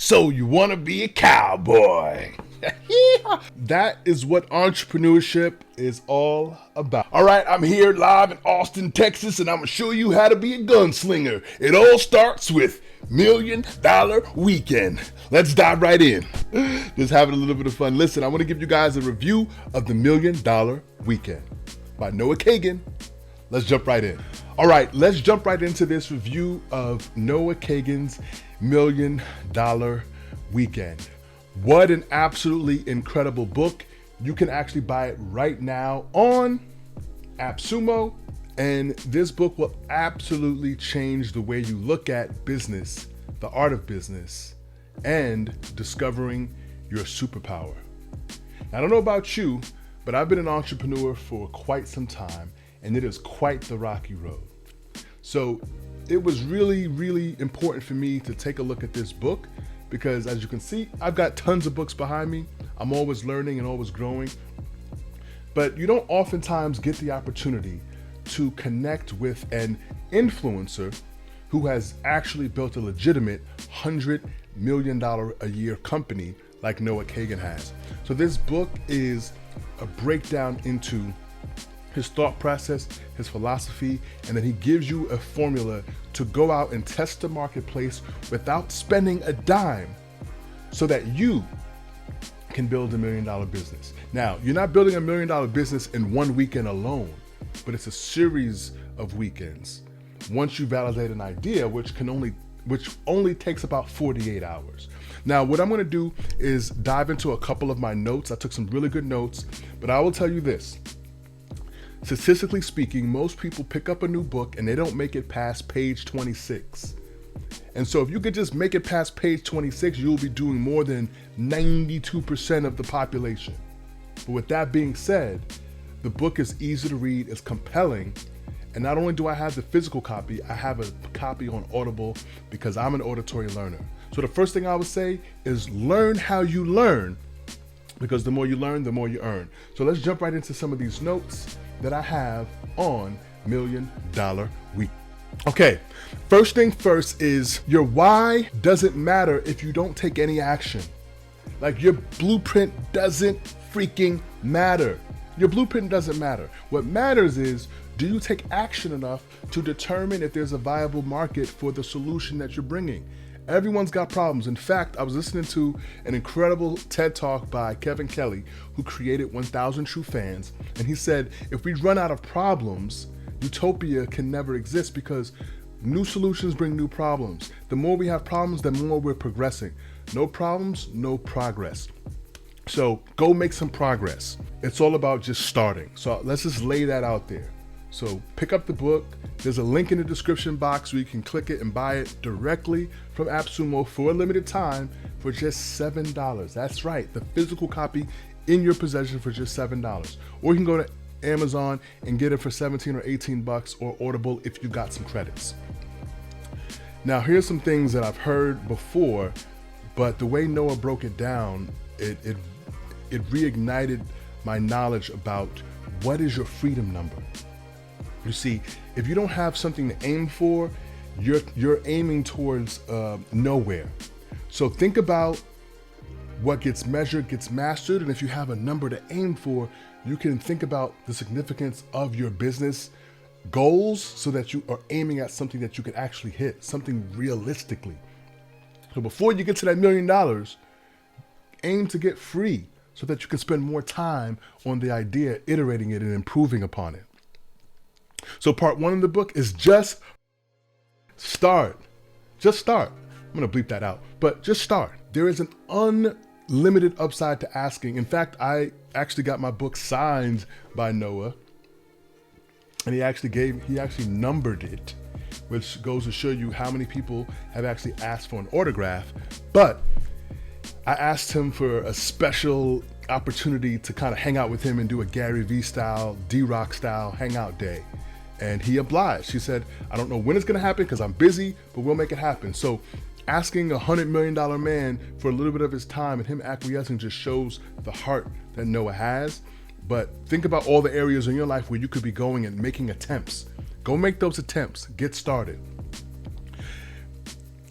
So you want to be a cowboy. That is what entrepreneurship is all about. All right, I'm here live in Austin, Texas, and I'm going to show you how to be a gunslinger. It all starts with $1 Million Weekend. Let's dive right in. Just having a little bit of fun. Listen, I want to give you guys a review of the $1 Million Weekend by Noah Kagan. Let's jump right in. All right, let's jump right into this review of Noah Kagan's $1 Million Weekend. What an absolutely incredible book. You can actually buy it right now on AppSumo, and this book will absolutely change the way you look at business, the art of business, and discovering your superpower. Now, I don't know about you, but I've been an entrepreneur for quite some time, and it is quite the rocky road. So it was really, really important for me to take a look at this book because, as you can see, I've got tons of books behind me. I'm always learning and always growing. But you don't oftentimes get the opportunity to connect with an influencer who has actually built a legitimate $100 million a year company like Noah Kagan has. So this book is a breakdown into his thought process, his philosophy, and then he gives you a formula to go out and test the marketplace without spending a dime so that you can build $1 million business. Now, you're not building $1 million business in one weekend alone, but it's a series of weekends. Once you validate an idea, which only takes about 48 hours. Now, what I'm gonna do is dive into a couple of my notes. I took some really good notes, but I will tell you this. Statistically speaking, most people pick up a new book and they don't make it past page 26. And so if you could just make it past page 26, you'll be doing more than 92% of the population. But with that being said, the book is easy to read, it's compelling, and not only do I have the physical copy, I have a copy on Audible because I'm an auditory learner. So the first thing I would say is learn how you learn, because the more you learn, the more you earn. So let's jump right into some of these notes that I have on $1 Million Week. Okay, first thing first is your why doesn't matter if you don't take any action. Like, your blueprint doesn't freaking matter. Your blueprint doesn't matter. What matters is, do you take action enough to determine if there's a viable market for the solution that you're bringing? Everyone's got problems. In fact, I was listening to an incredible TED Talk by Kevin Kelly, who created 1000 True Fans. And he said, if we run out of problems, utopia can never exist because new solutions bring new problems. The more we have problems, the more we're progressing. No problems, no progress. So go make some progress. It's all about just starting. So let's just lay that out there. So pick up the book. There's a link in the description box where you can click it and buy it directly from AppSumo for a limited time for just $7. That's right, the physical copy in your possession for just $7. Or you can go to Amazon and get it for 17 or 18 bucks, or Audible if you got some credits. Now, here's some things that I've heard before, but the way Noah broke it down, it reignited my knowledge about what is your freedom number. You see, if you don't have something to aim for, you're aiming towards nowhere. So think about what gets measured gets mastered, and if you have a number to aim for, you can think about the significance of your business goals so that you are aiming at something that you can actually hit, something realistically. So before you get to that $1 million, aim to get free so that you can spend more time on the idea, iterating it and improving upon it. So part 1 of the book is just start. Just start. I'm going to bleep that out, but just start. There is an unlimited upside to asking. In fact, I actually got my book signed by Noah, and he actually numbered it, which goes to show you how many people have actually asked for an autograph. But I asked him for a special opportunity to kind of hang out with him and do a Gary Vee style, D-Rock style hangout day. And he obliged. He said, I don't know when it's gonna happen because I'm busy, but we'll make it happen. So asking a $100 million man for a little bit of his time and him acquiescing just shows the heart that Noah has. But think about all the areas in your life where you could be going and making attempts. Go make those attempts, get started.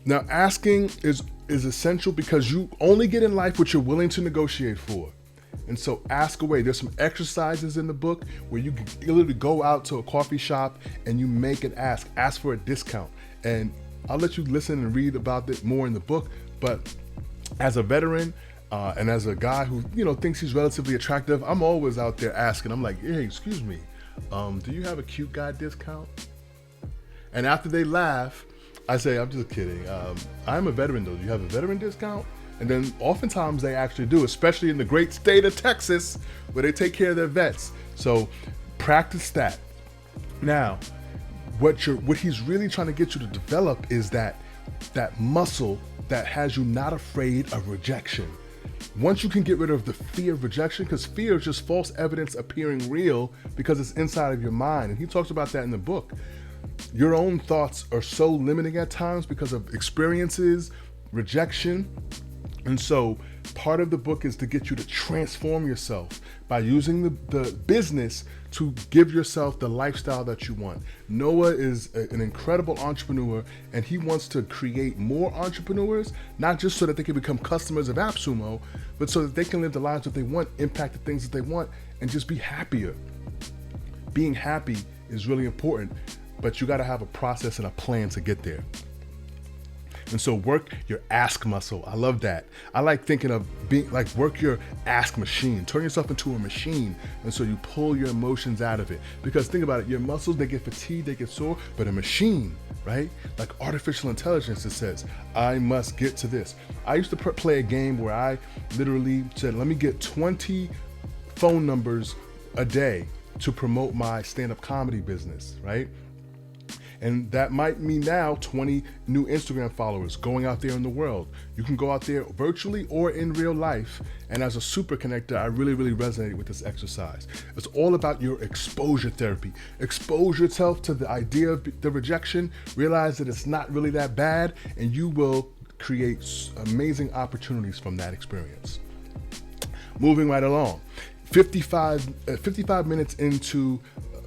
Now, asking is is essential because you only get in life what you're willing to negotiate for. And so ask away. There's some exercises in the book where you literally go out to a coffee shop and you make an ask for a discount. And I'll let you listen and read about it more in the book. But as a veteran and as a guy who, thinks he's relatively attractive, I'm always out there asking. I'm like, hey, excuse me, do you have a cute guy discount? And after they laugh, I say, I'm just kidding. I'm a veteran though. Do you have a veteran discount? And then oftentimes they actually do, especially in the great state of Texas, where they take care of their vets. So practice that. Now, what he's really trying to get you to develop is that muscle that has you not afraid of rejection. Once you can get rid of the fear of rejection, because fear is just false evidence appearing real because it's inside of your mind. And he talks about that in the book. Your own thoughts are so limiting at times because of experiences, rejection. And so part of the book is to get you to transform yourself by using the business to give yourself the lifestyle that you want. Noah is an incredible entrepreneur, and he wants to create more entrepreneurs, not just so that they can become customers of AppSumo, but so that they can live the lives that they want, impact the things that they want, and just be happier. Being happy is really important, but you got to have a process and a plan to get there. And so work your ask muscle. I love that. I like thinking of being like work your ask machine. Turn yourself into a machine. And so you pull your emotions out of it. Because think about it, your muscles, they get fatigued, they get sore, but a machine, right? Like artificial intelligence, it says, I must get to this. I used to play a game where I literally said, let me get 20 phone numbers a day to promote my stand-up comedy business, right? And that might mean now 20 new Instagram followers going out there in the world. You can go out there virtually or in real life. And as a super connector, I really, really resonated with this exercise. It's all about your exposure therapy. Expose yourself to the idea of the rejection, realize that it's not really that bad, and you will create amazing opportunities from that experience. Moving right along, 55 minutes into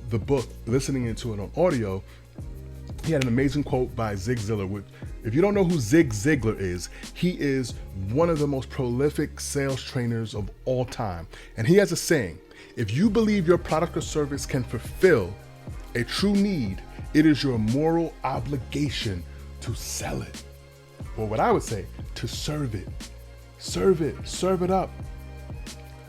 the book, listening into it on audio, he had an amazing quote by Zig Ziggler. If you don't know who Zig Ziggler is, he is one of the most prolific sales trainers of all time. And he has a saying, if you believe your product or service can fulfill a true need, it is your moral obligation to sell it. Or what I would say, to serve it. Serve it up.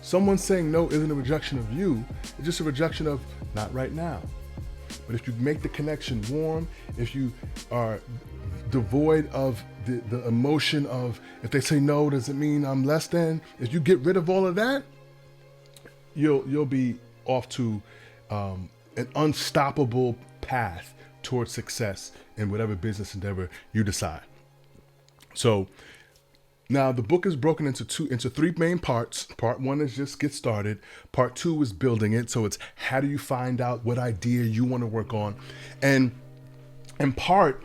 Someone saying no isn't a rejection of you, it's just a rejection of not right now. But if you make the connection warm, if you are devoid of the emotion of, if they say no, does it mean I'm less than? If you get rid of all of that, you'll be off to an unstoppable path towards success in whatever business endeavor you decide. So now the book is broken into three main parts. Part one is just get started. Part two is building it. So it's how do you find out what idea you want to work on? And in part,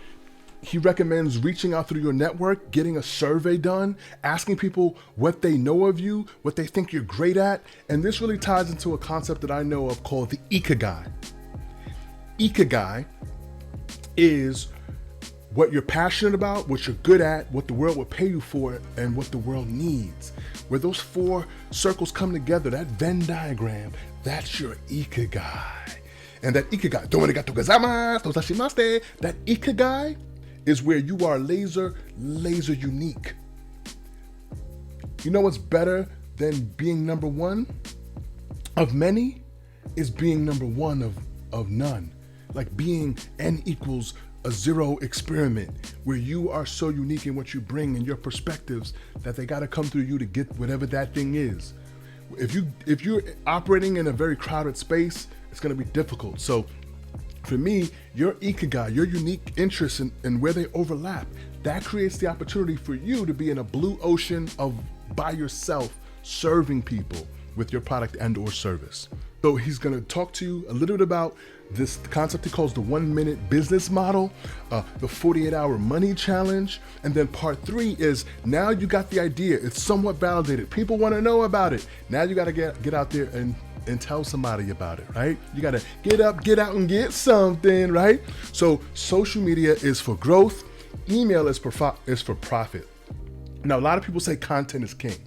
he recommends reaching out through your network, getting a survey done, asking people what they know of you, what they think you're great at. And this really ties into a concept that I know of called the Eeka Guy. Eeka Guy is what you're passionate about, what you're good at, what the world will pay you for, and what the world needs. Where those four circles come together, that Venn diagram, that's your Eeka Guy. And that Eeka Guy, that Eeka Guy is where you are laser unique. You know what's better than being number one of many? Is being number one of none. Like being N equals a zero experiment, where you are so unique in what you bring and your perspectives that they got to come through you to get whatever that thing is. If you're operating in a very crowded space, it's going to be difficult. So for me, your Eeka Guy, your unique interests and where they overlap, that creates the opportunity for you to be in a blue ocean of by yourself, serving people with your product and or service. So he's going to talk to you a little bit about this concept he calls the 1 minute business model, the 48-hour money challenge. And then part three is now you got the idea. It's somewhat validated. People want to know about it. Now you got to get out there and tell somebody about it, right? You got to get out and get something, right? So social media is for growth. Email is for profit. Now, a lot of people say content is king,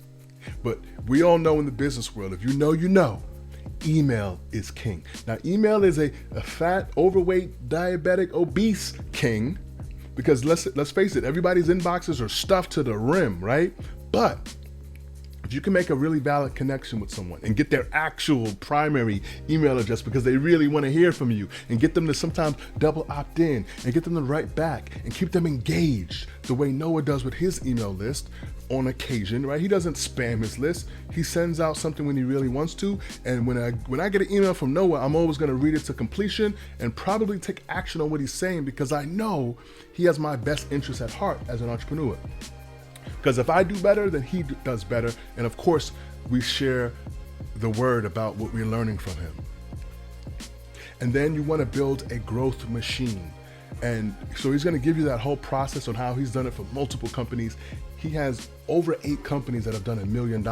but we all know in the business world, if you know, you know, email is king. Now, email is a fat, overweight, diabetic, obese king, because let's face it, everybody's inboxes are stuffed to the rim, right? But if you can make a really valid connection with someone and get their actual primary email address because they really want to hear from you, and get them to sometimes double opt in and get them to write back and keep them engaged the way Noah does with his email list on occasion, right? He doesn't spam his list. He sends out something when he really wants to. And when I get an email from Noah, I'm always going to read it to completion and probably take action on what he's saying, because I know he has my best interest at heart as an entrepreneur. Because if I do better, then he does better. And of course, we share the word about what we're learning from him. And then you want to build a growth machine. And so he's going to give you that whole process on how he's done it for multiple companies. He has over 8 companies that have done $1 million.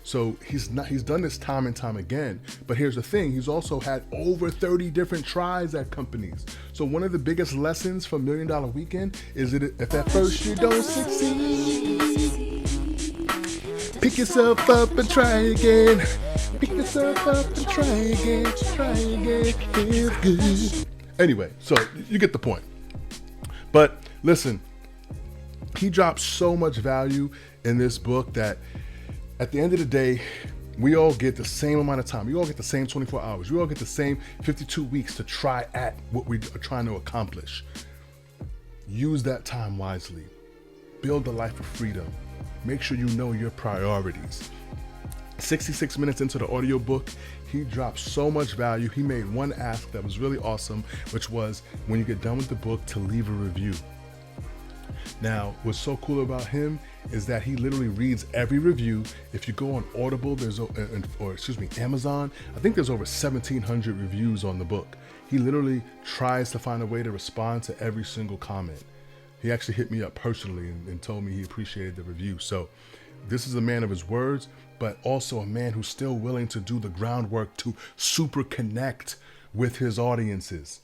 So he's done this time and time again. But here's the thing, he's also had over 30 different tries at companies. So one of the biggest lessons from $1 Million Weekend is that if at first you don't succeed, pick yourself up and try again. Pick yourself up and try again. Try again, feels good. Anyway, so you get the point. But listen, he drops so much value in this book that at the end of the day, we all get the same amount of time. We all get the same 24 hours. We all get the same 52 weeks to try at what we are trying to accomplish. Use that time wisely. Build a life of freedom. Make sure you know your priorities. 66 minutes into the audiobook, he dropped so much value. He made one ask that was really awesome, which was, when you get done with the book, to leave a review. Now, what's so cool about him is that he literally reads every review. If you go on Audible, Amazon, I think there's over 1,700 reviews on the book. He literally tries to find a way to respond to every single comment. He actually hit me up personally and told me he appreciated the review. So this is a man of his words, but also a man who's still willing to do the groundwork to super connect with his audiences.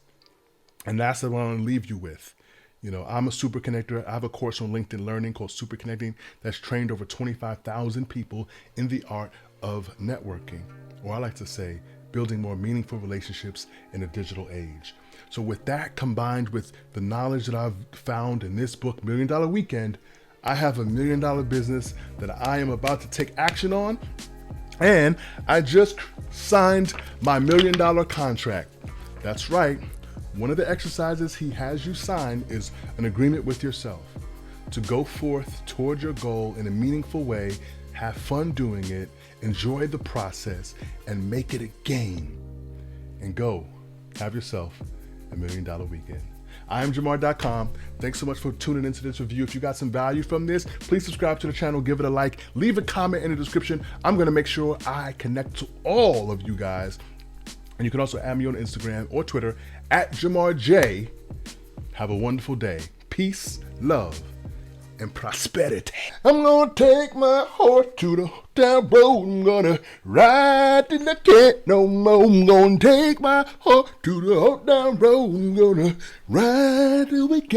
And that's what I want to leave you with. You know, I'm a super connector. I have a course on LinkedIn Learning called Super Connecting that's trained over 25,000 people in the art of networking, or I like to say, building more meaningful relationships in a digital age. So with that, combined with the knowledge that I've found in this book, $1 Million Weekend, I have $1 million business that I am about to take action on. And I just signed my $1 million contract. That's right. One of the exercises he has you sign is an agreement with yourself to go forth toward your goal in a meaningful way, have fun doing it, enjoy the process, and make it a game. And go have yourself $1 Million Weekend. I am Jamar.com. Thanks so much for tuning into this review. If you got some value from this, please subscribe to the channel, give it a like, leave a comment in the description. I'm going to make sure I connect to all of you guys. And you can also add me on Instagram or Twitter at Jamar J. Have a wonderful day. Peace, love, and prosperity. I'm gonna take my horse to the down road. I'm gonna ride till I can't no more. I'm gonna take my horse to the down road. I'm gonna ride till we can't.